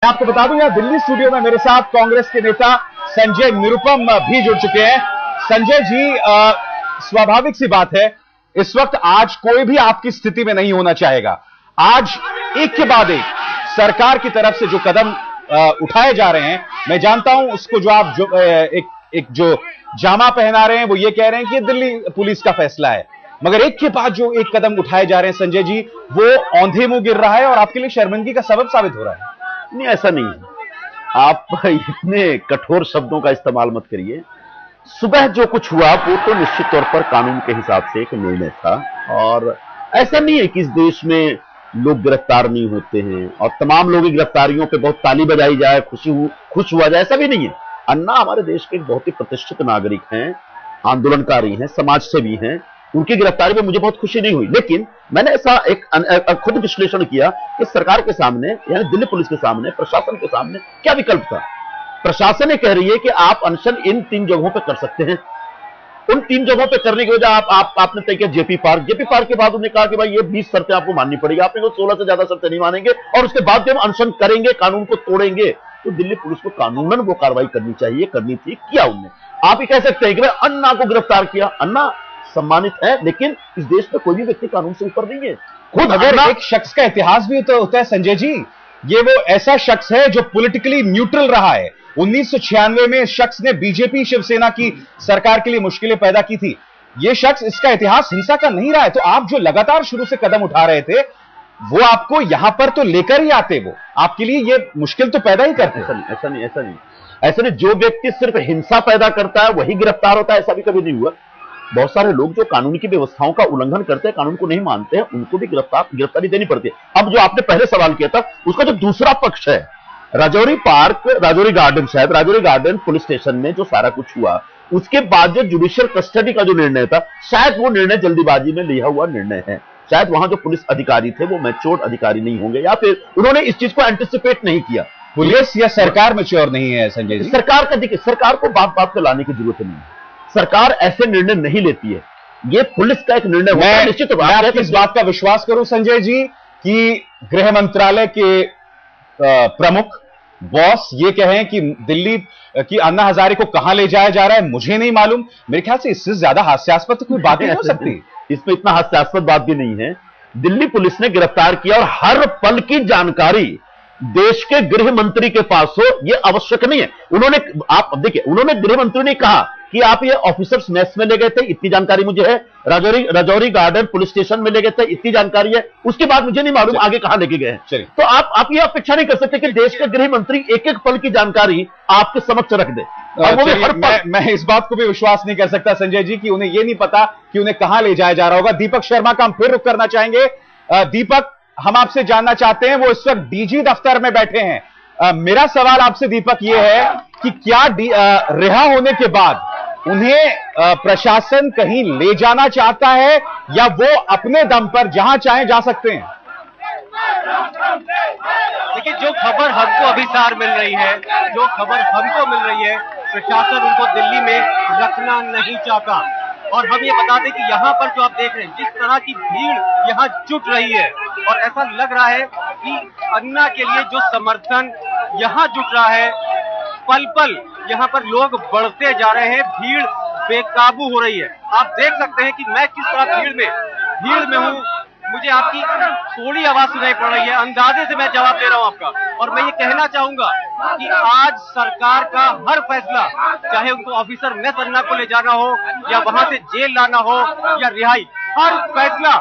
आपको बता दूं, यहां दिल्ली स्टूडियो में मेरे साथ कांग्रेस के नेता संजय निरुपम भी जुड़ चुके हैं। संजय जी, स्वाभाविक सी बात है, इस वक्त आज कोई भी आपकी स्थिति में नहीं होना चाहेगा। आज एक के बाद एक सरकार की तरफ से जो कदम उठाए जा रहे हैं, मैं जानता हूं उसको जो आप एक जो जामा पहना रहे हैं वो ये कह रहे हैं कि दिल्ली पुलिस का फैसला है, मगर एक के बाद जो एक कदम उठाए जा रहे हैं संजय जी, वो औंधे मुंह गिर रहा है और आपके लिए शर्मिंदगी का सबब साबित हो रहा है। नहीं, ऐसा नहीं है। आप इतने कठोर शब्दों का इस्तेमाल मत करिए। सुबह जो कुछ हुआ वो तो निश्चित तौर पर कानून के हिसाब से एक निर्णय था, और ऐसा नहीं है कि इस देश में लोग गिरफ्तार नहीं होते हैं और तमाम लोगों की गिरफ्तारियों पे बहुत ताली बजाई जाए, खुश हुआ जाए, ऐसा भी नहीं है। अन्ना हमारे देश के एक बहुत ही प्रतिष्ठित नागरिक हैं, आंदोलनकारी हैं, समाज सेवी हैं। उनकी गिरफ्तारी में मुझे बहुत खुशी नहीं हुई, लेकिन मैंने ऐसा एक खुद विश्लेषण किया कि सरकार के सामने, यानी दिल्ली पुलिस के सामने, प्रशासन के सामने क्या विकल्प था। प्रशासन ये कह रही है कि आप अनशन इन 3 जगहों पर कर सकते हैं। उन 3 जगहों पे करने की वजह आपने तय किया जेपी पार्क के बाद उन्होंने कहा कि भाई ये 20 शर्तें आपको माननी पड़ेगी, आपने को 16 से ज्यादा शर्तें नहीं मानेंगे और उसके बाद जब अनशन करेंगे, कानून को तोड़ेंगे, तो दिल्ली पुलिस को कानूनन वो कार्रवाई करनी चाहिए, करनी थी, किया उनने। आप ये कह सकते हैं कि भाई अन्ना को गिरफ्तार किया, अन्ना सम्मानित है, लेकिन इस देश में कोई भी व्यक्ति कानून से ऊपर नहीं है। खुद अगर एक शख्स का इतिहास भी तो होता है संजय जी, ये वो ऐसा शख्स है जो पॉलिटिकली न्यूट्रल रहा है। 1996 में इस शख्स ने बीजेपी शिवसेना की सरकार के लिए मुश्किलें पैदा की थी। यह शख्स, इसका इतिहास हिंसा का नहीं रहा है। तो आप जो लगातार शुरू से कदम उठा रहे थे, वो आपको यहां पर तो लेकर ही आते, वो आपके लिए ये मुश्किल तो पैदा ही करते। ऐसा नहीं। जो व्यक्ति सिर्फ हिंसा पैदा करता है वही गिरफ्तार होता है, ऐसा भी कभी नहीं हुआ। बहुत सारे लोग जो कानून की व्यवस्थाओं का उल्लंघन करते हैं, कानून को नहीं मानते हैं, उनको भी गिरफ्तारी देनी पड़ती है। अब जो आपने पहले सवाल किया था, उसका जो दूसरा पक्ष है, राजौरी गार्डन पुलिस स्टेशन में जो सारा कुछ हुआ, उसके बाद जो जुडिशियल कस्टडी का जो निर्णय था, शायद वो निर्णय जल्दीबाजी में लिया हुआ निर्णय है। शायद वहां जो पुलिस अधिकारी थे वो मैच्योर अधिकारी नहीं होंगे, या फिर उन्होंने इस चीज को एंटिसिपेट नहीं किया। पुलिस या सरकार मैच्योर नहीं है संजय जी? सरकार को बात को लाने की जरूरत नहीं है। सरकार ऐसे निर्णय नहीं लेती है, ये पुलिस का एक निर्णय होता है। निश्चित इस बात का विश्वास करूं संजय जी कि गृह मंत्रालय के प्रमुख बॉस ये कहें कि दिल्ली की अन्ना हजारे को कहां ले जाया जा रहा है, मुझे नहीं मालूम। मेरे ख्याल से इससे ज्यादा हास्यास्पद तो कोई बात नहीं हो सकती। इसमें इतना हास्यास्पद बात भी नहीं है। दिल्ली पुलिस ने गिरफ्तार किया और हर पल की जानकारी देश के गृह मंत्री के पास हो, यह आवश्यक नहीं है। उन्होंने गृह मंत्री ने कहा कि आप ये ऑफिसर्स मेस में ले गए थे, इतनी जानकारी मुझे है, राजौरी गार्डन पुलिस स्टेशन में ले गए थे, इतनी जानकारी है, उसके बाद मुझे नहीं मालूम आगे कहां लेके गए हैं। तो आप ये अपेक्षा नहीं कर सकते कि देश के गृह मंत्री एक एक पल की जानकारी आपके समक्ष रख दे। मैं इस बात को भी विश्वास नहीं कर सकता संजय जी कि उन्हें यह नहीं पता कि उन्हें कहां ले जाया जा रहा होगा। दीपक शर्मा का हम फिर रुख करना चाहेंगे। दीपक, हम आपसे जानना चाहते हैं, वो इस वक्त डीजी दफ्तर में बैठे हैं। मेरा सवाल आपसे दीपक ये है कि क्या रिहा होने के बाद उन्हें प्रशासन कहीं ले जाना चाहता है, या वो अपने दम पर जहां चाहें जा सकते हैं? देखिए, जो खबर हमको अभी सार मिल रही है, प्रशासन उनको दिल्ली में रखना नहीं चाहता। और हम ये बता दें कि यहाँ पर जो आप देख रहे हैं, जिस तरह की भीड़ यहाँ जुट रही है, और ऐसा लग रहा है कि अन्ना के लिए जो समर्थन यहाँ जुट रहा है, पल पल यहाँ पर लोग बढ़ते जा रहे हैं, भीड़ बेकाबू हो रही है। आप देख सकते हैं कि मैं किस तरह भीड़ में हूँ। मुझे आपकी थोड़ी आवाज सुनाई पड़ रही है, अंदाजे से मैं जवाब दे रहा हूं आपका। और मैं ये कहना चाहूंगा कि आज सरकार का हर फैसला, चाहे उनको ऑफिसर मेस अन्ना को ले जाना हो, या वहां से जेल लाना हो, या रिहाई, हर फैसला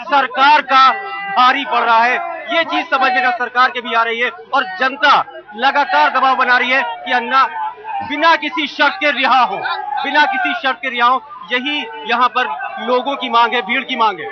सरकार का भारी पड़ रहा है। ये चीज समझ में सरकार के भी आ रही है, और जनता लगातार दबाव बना रही है कि अन्ना बिना किसी शर्त के रिहा हो। यही यहाँ पर लोगों की मांग है, भीड़ की मांग है।